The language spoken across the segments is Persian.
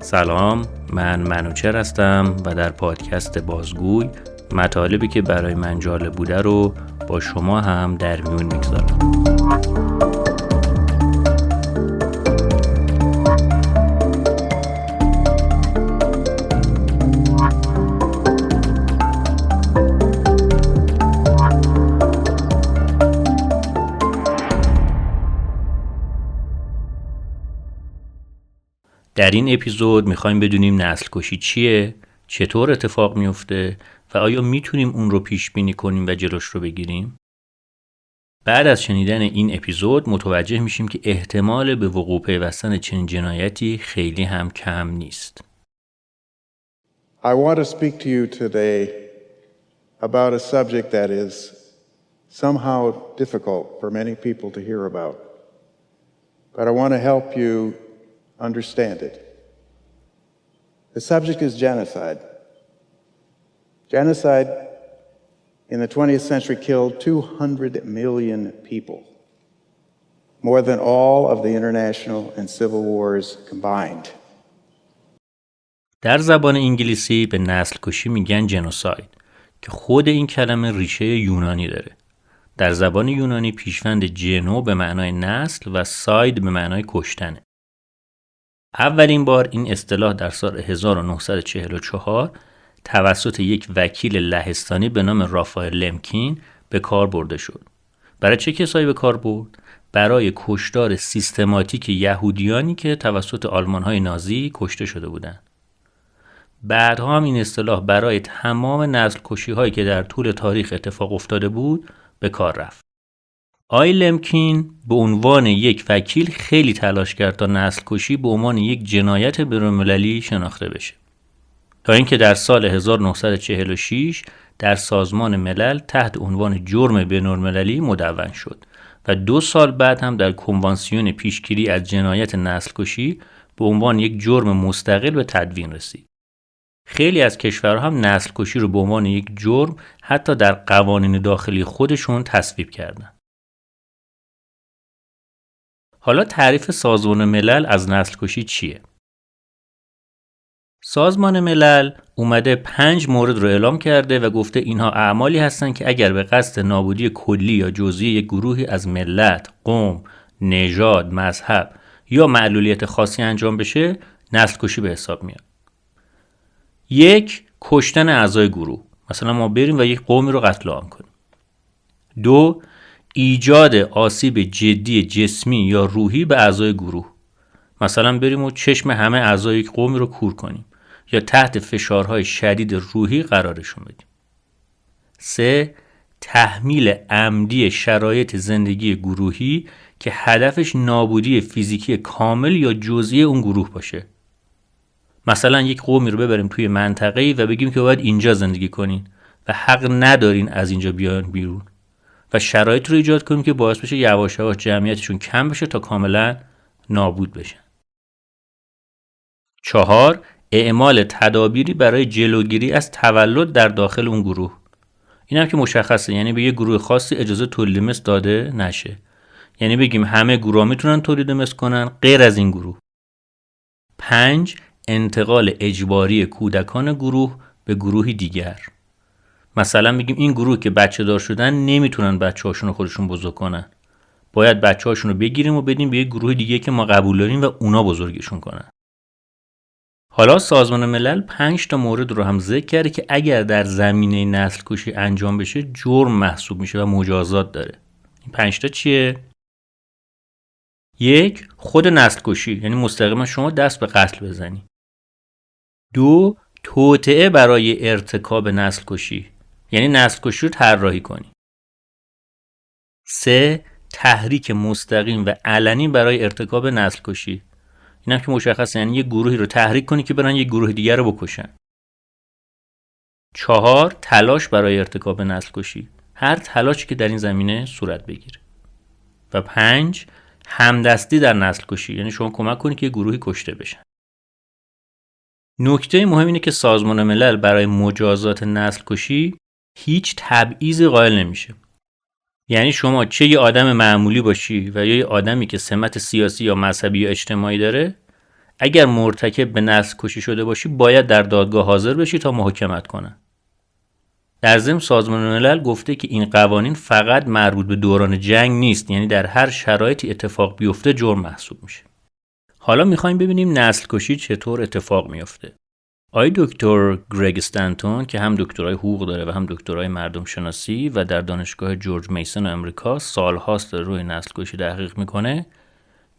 سلام، من منوچهر هستم و در پادکست بازگوی مطالبی که برای من جالب بوده رو با شما هم در میون میگذارم. در این اپیزود میخوایم بدونیم نسل کشی چیه، چطور اتفاق میفته و آیا میتونیم اون رو پیش بینی کنیم و جلوش رو بگیریم؟ بعد از شنیدن این اپیزود متوجه میشیم که احتمال به وقوع پیوستن چنین جنایتی خیلی هم کم نیست. I want to speak to you today about a subject that is somehow difficult for many people to hear about. But I want to help you understand it. The subject is genocide. Genocide in the 20th century killed 200 million people, more than all of the international and civil wars combined. در زبان انگلیسی به نسل کشی میگن جنوساید که خود این کلمه ریشه یونانی داره. در زبان یونانی پیشوند جنو به معنای نسل و ساید به معنای کشتنه. اولین بار این اصطلاح در سال 1944 توسط یک وکیل لهستانی به نام رافائل لمکین به کار برده شد. برای چه کسایی به کار برد؟ برای کشتار سیستماتیک یهودیانی که توسط آلمان‌های نازی کشته شده بودند. بعدها هم این اصطلاح برای تمام نسل کشی‌هایی که در طول تاریخ اتفاق افتاده بود به کار رفت. آقای لمکین به عنوان یک وکیل خیلی تلاش کرد تا نسل کشی به عنوان یک جنایت بین‌المللی شناخته بشه. تا اینکه در سال 1946 در سازمان ملل تحت عنوان جرم بین‌المللی مدون شد و 2 سال بعد هم در کنوانسیون پیشگیری از جنایت نسل کشی به عنوان یک جرم مستقل به تدوین رسید. خیلی از کشورها هم نسل کشی رو به عنوان یک جرم حتی در قوانین داخلی خودشون تصویب کردن. حالا تعریف سازمان ملل از نسل کشی چیه؟ سازمان ملل اومده 5 مورد رو اعلام کرده و گفته اینها اعمالی هستن که اگر به قصد نابودی کلی یا جزئی یک گروهی از ملت، قوم، نژاد، مذهب یا معلولیت خاصی انجام بشه، نسل کشی به حساب میاد. 1. کشتن اعضای گروه. مثلا ما بریم و یک قومی رو قتل عام کنیم. 2. ایجاد آسیب جدی جسمی یا روحی به اعضای گروه. مثلا بریم و چشم همه اعضای یک قومی رو کور کنیم یا تحت فشارهای شدید روحی قرارشون بدیم. 3. تحمیل عمدی شرایط زندگی گروهی که هدفش نابودی فیزیکی کامل یا جزئی اون گروه باشه. مثلا یک قومی رو ببریم توی منطقه‌ای و بگیم که باید اینجا زندگی کنین و حق ندارین از اینجا بیان بیرون و شرایط رو ایجاد کنیم که باعث بشه یواش یواش جمعیتشون کم بشه تا کاملا نابود بشن. 4. اعمال تدابیری برای جلوگیری از تولد در داخل اون گروه. این هم که مشخصه، یعنی به یه گروه خاصی اجازه تولید مثل داده نشه. یعنی بگیم همه گروه میتونن تولید مثل کنن غیر از این گروه. 5. انتقال اجباری کودکان گروه به گروهی دیگر. مثلا میگیم این گروه که بچه دار شدن نمیتونن بچه هاشون رو خودشون بزرگ کنن. باید بچه هاشون رو بگیریم و بدیم به یک گروه دیگه که ما قبول داریم و اونا بزرگشون کنن. حالا سازمان ملل 5 تا مورد رو هم ذکر کرده که اگر در زمینه نسل کشی انجام بشه جرم محسوب میشه و مجازات داره. این 5 تا چیه؟ 1. خود نسل کشی، یعنی مستقیما شما دست به قتل بزنی. 2. توطئه برای ارتکاب نسل کشی، یعنی نسل کشی رو طراحی کنی. 3. تحریک مستقیم و علنی برای ارتکاب نسل کشی. این هم که مشخصه، یعنی یه گروهی رو تحریک کنی که برن یه گروه دیگر رو بکشن. 4. تلاش برای ارتکاب نسل کشی، هر تلاشی که در این زمینه صورت بگیره. و 5. همدستی در نسل کشی، یعنی شما کمک کنی که یه گروهی کشته بشن. نکته مهم اینه که سازمان ملل برای مجازات نسل کشی هیچ تبعیضی قائل نمیشه. یعنی شما چه یه آدم معمولی باشی و یا یه آدمی که سمت سیاسی یا مذهبی یا اجتماعی داره، اگر مرتکب به نسل کشی شده باشی باید در دادگاه حاضر بشی تا محاکمت کنن. در ضمن سازمان ملل گفته که این قوانین فقط مربوط به دوران جنگ نیست، یعنی در هر شرایطی اتفاق بیفته جرم محسوب میشه. حالا میخوایم ببینیم نسل کشی چطور اتفاق میفته. آقای دکتر گرگ استنتون که هم دکترای حقوق داره و هم دکترای مردم شناسی و در دانشگاه جورج میسون آمریکا سالهاست روی نسل کشی تحقیق میکنه،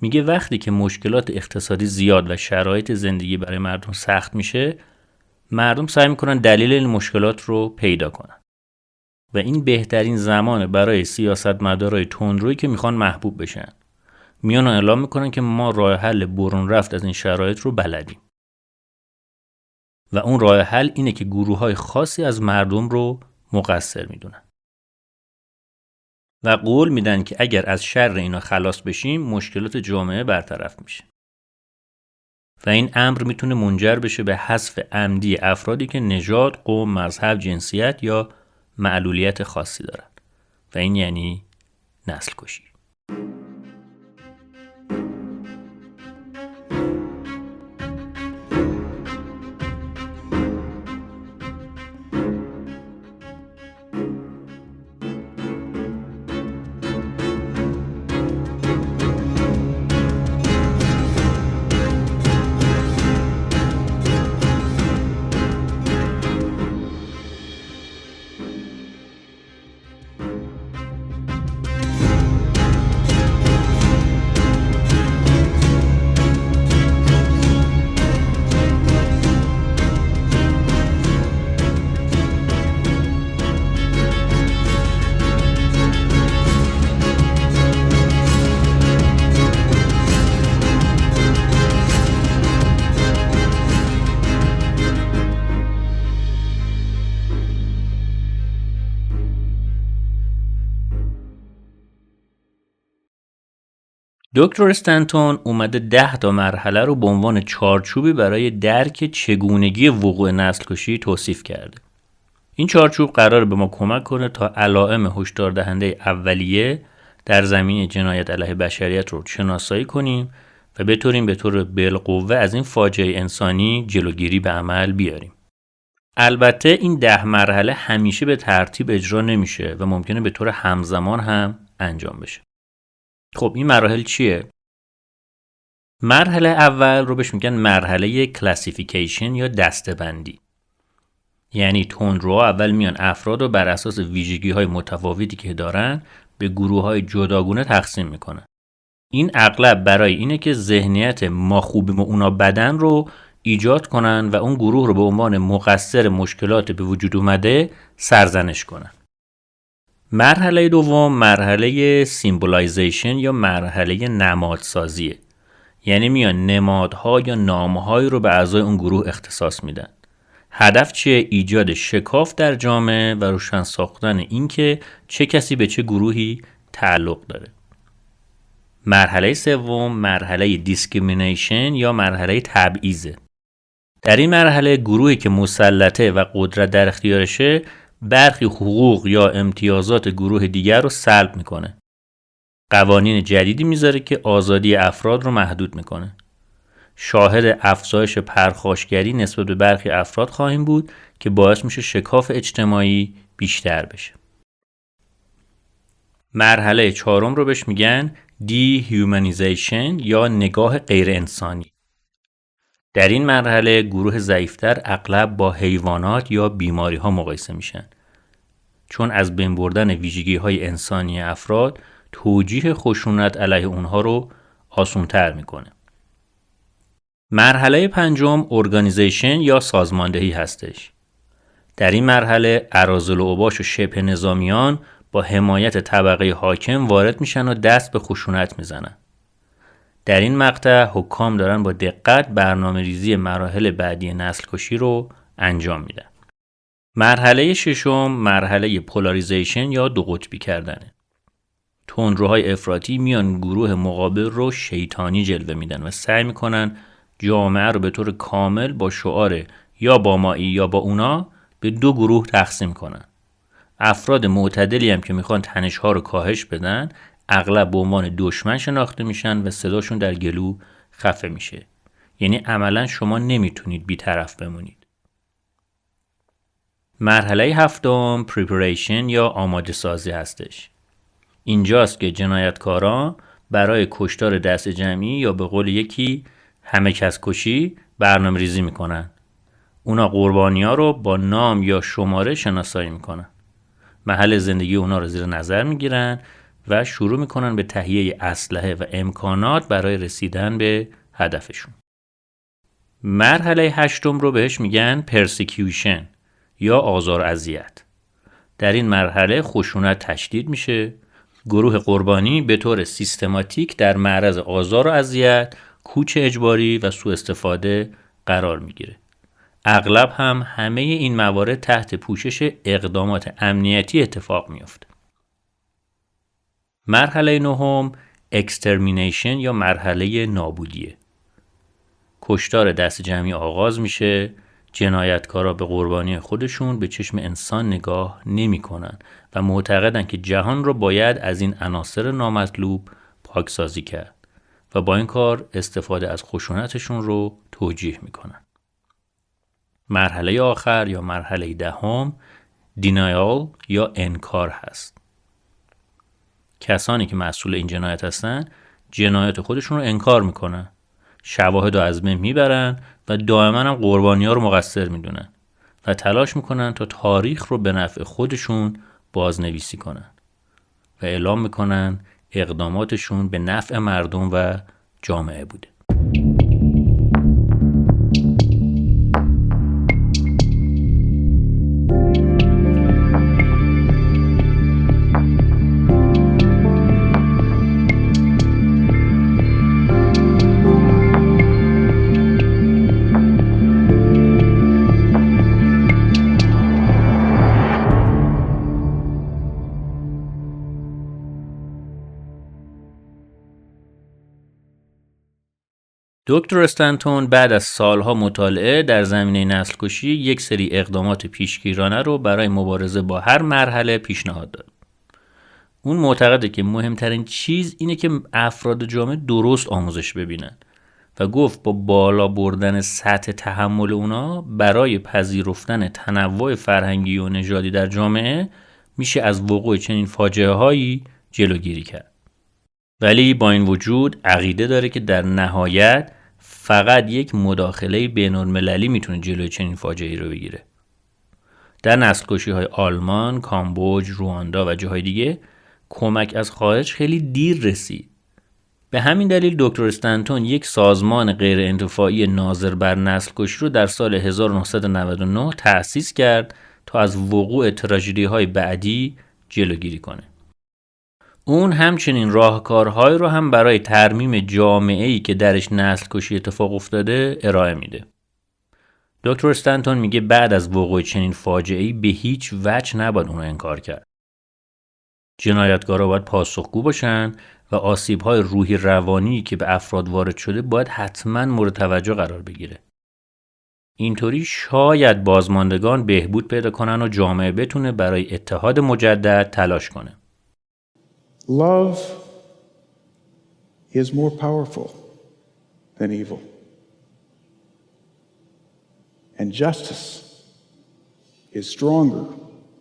میگه وقتی که مشکلات اقتصادی زیاد و شرایط زندگی برای مردم سخت میشه، مردم سعی میکنن دلیل این مشکلات رو پیدا کنن و این بهترین زمانه برای سیاستمدارای تندرویی که میخوان محبوب بشن. میان اعلام میکنن که ما راه حل برون رفت از این شرایط رو بلدیم و اون راه حل اینه که گروه‌های خاصی از مردم رو مقصر میدونن و قول میدن که اگر از شر اینا خلاص بشیم مشکلات جامعه برطرف میشه و این امر میتونه منجر بشه به حذف عمدی افرادی که نژاد، قوم، مذهب، جنسیت یا معلولیت خاصی دارن و این یعنی نسل کشی. دکتر استنتون اومده 10 تا مرحله رو به عنوان چارچوبی برای درک چگونگی وقوع نسل کشی توصیف کرده. این چارچوب قراره به ما کمک کنه تا علائم هشدار دهنده اولیه در زمینه جنایت علیه بشریت رو شناسایی کنیم و بتونیم به طور بالقوه از این فاجعه انسانی جلوگیری به عمل بیاریم. البته این 10 مرحله همیشه به ترتیب اجرا نمیشه و ممکنه به طور همزمان هم انجام بشه. خب این مراحل چیه؟ مرحله اول رو بهش میگن مرحله کلاسیفیکیشن یا دسته‌بندی. یعنی تندروها اول میان افراد رو بر اساس ویژگی‌های متفاوتی که دارن به گروه‌های جداگونه تقسیم میکنن. این اغلب برای اینه که ذهنیت ما خوبیم و اونا بدن رو ایجاد کنن و اون گروه رو به عنوان مقصر مشکلات به وجود اومده سرزنش کنن. مرحله دوم مرحله سیمبولایزیشن یا مرحله نمادسازیه. یعنی میان نمادها یا نامه‌هایی رو به اعضای اون گروه اختصاص میدن. هدف چیه؟ ایجاد شکاف در جامعه و روشن ساختن این که چه کسی به چه گروهی تعلق داره. مرحله سوم مرحله دیسکریمینیشن یا مرحله تبعیضه. در این مرحله گروهی که مسلطه و قدرت در اختیارشه برخی حقوق یا امتیازات گروه دیگر رو سلب میکنه. قوانین جدیدی میذاره که آزادی افراد رو محدود میکنه. شاهد افزایش پرخاشگری نسبت به برخی افراد خواهیم بود که باعث میشه شکاف اجتماعی بیشتر بشه. مرحله چهارم رو بهش میگن دیهیومنیزیشن یا نگاه غیر انسانی. در این مرحله گروه ضعیفتر اغلب با حیوانات یا بیماری ها مقایسه میشن، چون از بین بردن ویژگی های انسانی افراد توجیه خشونت علیه اونها رو آسان‌تر میکنه. مرحله پنجم ارگانیزیشن یا سازماندهی هستش. در این مرحله اراذل و اوباش و شبه نظامیان با حمایت طبقه حاکم وارد میشن و دست به خشونت میزنن. در این مقطع حکام دارن با دقت برنامه ریزی مراحل بعدی نسل کشی رو انجام میدن. مرحله ششم مرحله پولاریزیشن یا دو قطبی کردنه. تندروهای افراطی میان گروه مقابل رو شیطانی جلوه میدن و سعی میکنن جامعه رو به طور کامل با شعار یا با مایی یا با اونا به دو گروه تقسیم کنن. افراد معتدلی هم که میخوان تنش‌ها رو کاهش بدن اغلب به عنوان دشمن شناخته میشن و صداشون در گلو خفه میشه. یعنی عملا شما نمیتونید بی‌طرف بمونید. مرحله هفتم preparation یا آماده سازی هستش. اینجاست که جنایتکاران برای کشتار دست جمعی یا به قول یکی همه کس کشی برنامه ریزی میکنن. اونا قربانی ها رو با نام یا شماره شناسایی میکنن. محل زندگی اونا رو زیر نظر میگیرن و شروع میکنن به تهیه اسلحه و امکانات برای رسیدن به هدفشون. مرحله هشتم رو بهش میگن persecution یا آزار و اذیت. در این مرحله خشونت تشدید میشه. گروه قربانی به طور سیستماتیک در معرض آزار و اذیت، کوچ اجباری و سوء استفاده قرار میگیره. اغلب هم همه این موارد تحت پوشش اقدامات امنیتی اتفاق میفته. مرحله نهم extermination یا مرحله نابودیه. کشتار دست جمعی آغاز میشه. جنایتکارا به قربانی خودشون به چشم انسان نگاه نمی کنن و معتقدن که جهان رو باید از این عناصر نامطلوب پاکسازی کرد و با این کار استفاده از خشونتشون رو توجیه میکنن. مرحله آخر یا مرحله دهم denial یا انکار هست. کسانی که مسئول این جنایت هستن جنایت خودشون رو انکار میکنن. شواهد رو از بین میبرن و دائما هم قربانی ها رو مقصر میدونن و تلاش میکنن تا تاریخ رو به نفع خودشون بازنویسی کنن و اعلام میکنن اقداماتشون به نفع مردم و جامعه بوده. دکتر استنتون بعد از سالها مطالعه در زمینه نسل کشی یک سری اقدامات پیشگیرانه رو برای مبارزه با هر مرحله پیشنهاد داد. اون معتقده که مهمترین چیز اینه که افراد جامعه درست آموزش ببینن و گفت با بالا بردن سطح تحمل اونا برای پذیرفتن تنوع فرهنگی و نژادی در جامعه میشه از وقوع چنین فاجعه هایی جلوگیری کرد. ولی با این وجود عقیده داره که در نهایت فقط یک مداخله بین‌المللی میتونه جلوی چنین فاجعه‌ای رو بگیره. در نسل‌کشی‌های آلمان، کامبوج، رواندا و جاهای دیگه کمک از خارج خیلی دیر رسید. به همین دلیل دکتر استنتون یک سازمان غیر انتفاعی ناظر بر نسل‌کشی رو در سال 1999 تأسیس کرد تا از وقوع تراژدی‌های بعدی جلوگیری کنه. اون همچنین راهکارهایی رو هم برای ترمیم جامعه‌ای که درش نسل کشی اتفاق افتاده ارائه میده. دکتر استنتون میگه بعد از وقوع چنین فاجعه‌ای به هیچ وجه نباید اون رو انکار کرد. جنایتکارا باید پاسخگو باشن و آسیب‌های روحی روانی که به افراد وارد شده باید حتما مورد توجه قرار بگیره. اینطوری شاید بازماندگان بهبود پیدا کنن و جامعه بتونه برای اتحاد مجدد تلاش کنه. Love is more powerful than evil. And justice is stronger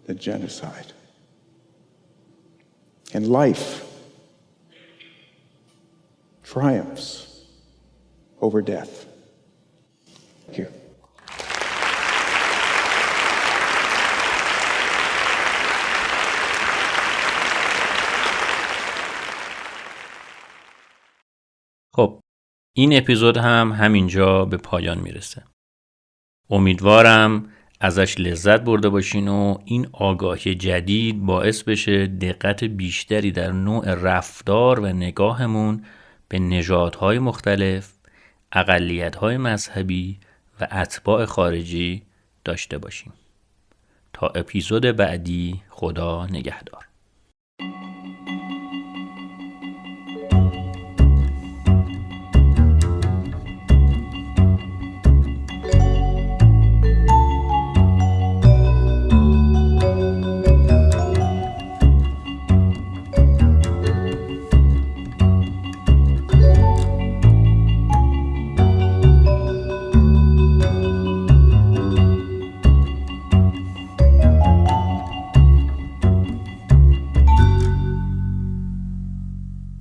than genocide. And life triumphs over death. Thank you. خب این اپیزود هم همینجا به پایان میرسه. امیدوارم ازش لذت برده باشین و این آگاهی جدید باعث بشه دقت بیشتری در نوع رفتار و نگاهمون به نژادهای مختلف، اقلیت‌های مذهبی و اتباع خارجی داشته باشیم. تا اپیزود بعدی، خدا نگهدار.